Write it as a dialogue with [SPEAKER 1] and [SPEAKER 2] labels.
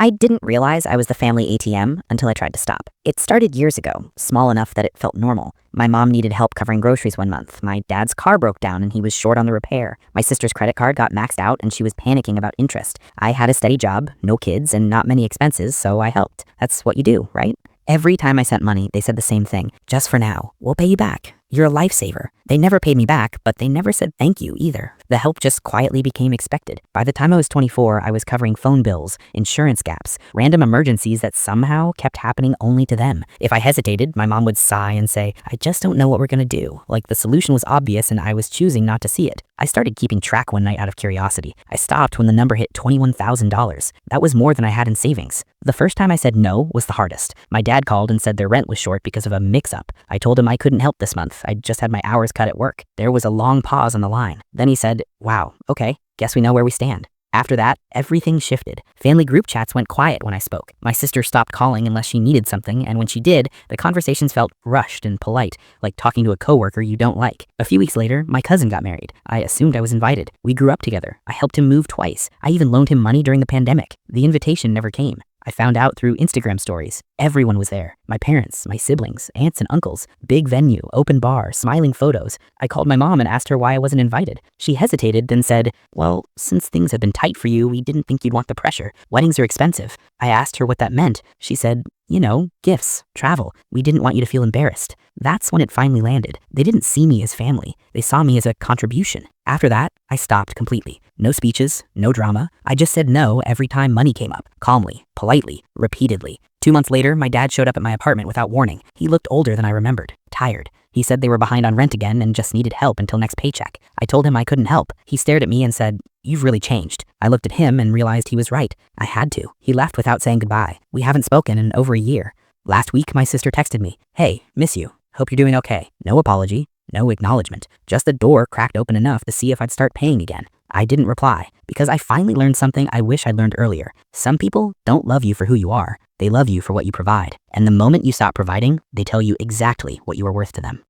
[SPEAKER 1] I didn't realize I was the family ATM until I tried to stop. It started years ago, small enough that it felt normal. My mom needed help covering groceries one month. My dad's car broke down and he was short on the repair. My sister's credit card got maxed out and she was panicking about interest. I had a steady job, no kids, and not many expenses, so I helped. That's what you do, right? Every time I sent money, they said the same thing. Just for now. We'll pay you back. You're a lifesaver. They never paid me back, but they never said thank you either. The help just quietly became expected. By the time I was 24, I was covering phone bills, insurance gaps, random emergencies that somehow kept happening only to them. If I hesitated, my mom would sigh and say, I just don't know what we're gonna do. Like the solution was obvious and I was choosing not to see it. I started keeping track one night out of curiosity. I stopped when the number hit $21,000. That was more than I had in savings. The first time I said no was the hardest. My dad called and said their rent was short because of a mix-up. I told him I couldn't help this month. I just had my hours cut at work. There was a long pause on the line. Then he said, wow, okay, guess we know where we stand. After that, everything shifted. Family group chats went quiet when I spoke. My sister stopped calling unless she needed something, and when she did, the conversations felt rushed and polite, like talking to a coworker you don't like. A few weeks later, my cousin got married. I assumed I was invited. We grew up together. I helped him move twice. I even loaned him money during the pandemic. The invitation never came. I found out through Instagram stories. Everyone was there. My parents, my siblings, aunts and uncles. Big venue, open bar, smiling photos. I called my mom and asked her why I wasn't invited. She hesitated, then said, well, since things have been tight for you, we didn't think you'd want the pressure. Weddings are expensive. I asked her what that meant. She said, you know, gifts, travel. We didn't want you to feel embarrassed. That's when it finally landed. They didn't see me as family. They saw me as a contribution. After that, I stopped completely. No speeches, no drama. I just said no every time money came up, calmly, politely, repeatedly. 2 months later, my dad showed up at my apartment without warning. He looked older than I remembered, tired. He said they were behind on rent again and just needed help until next paycheck. I told him I couldn't help. He stared at me and said, you've really changed. I looked at him and realized he was right. I had to. He left without saying goodbye. We haven't spoken in over a year. Last week, my sister texted me, hey, miss you. Hope you're doing okay. No apology, no acknowledgement. Just the door cracked open enough to see if I'd start paying again. I didn't reply because I finally learned something I wish I'd learned earlier. Some people don't love you for who you are. They love you for what you provide. And the moment you stop providing, they tell you exactly what you are worth to them.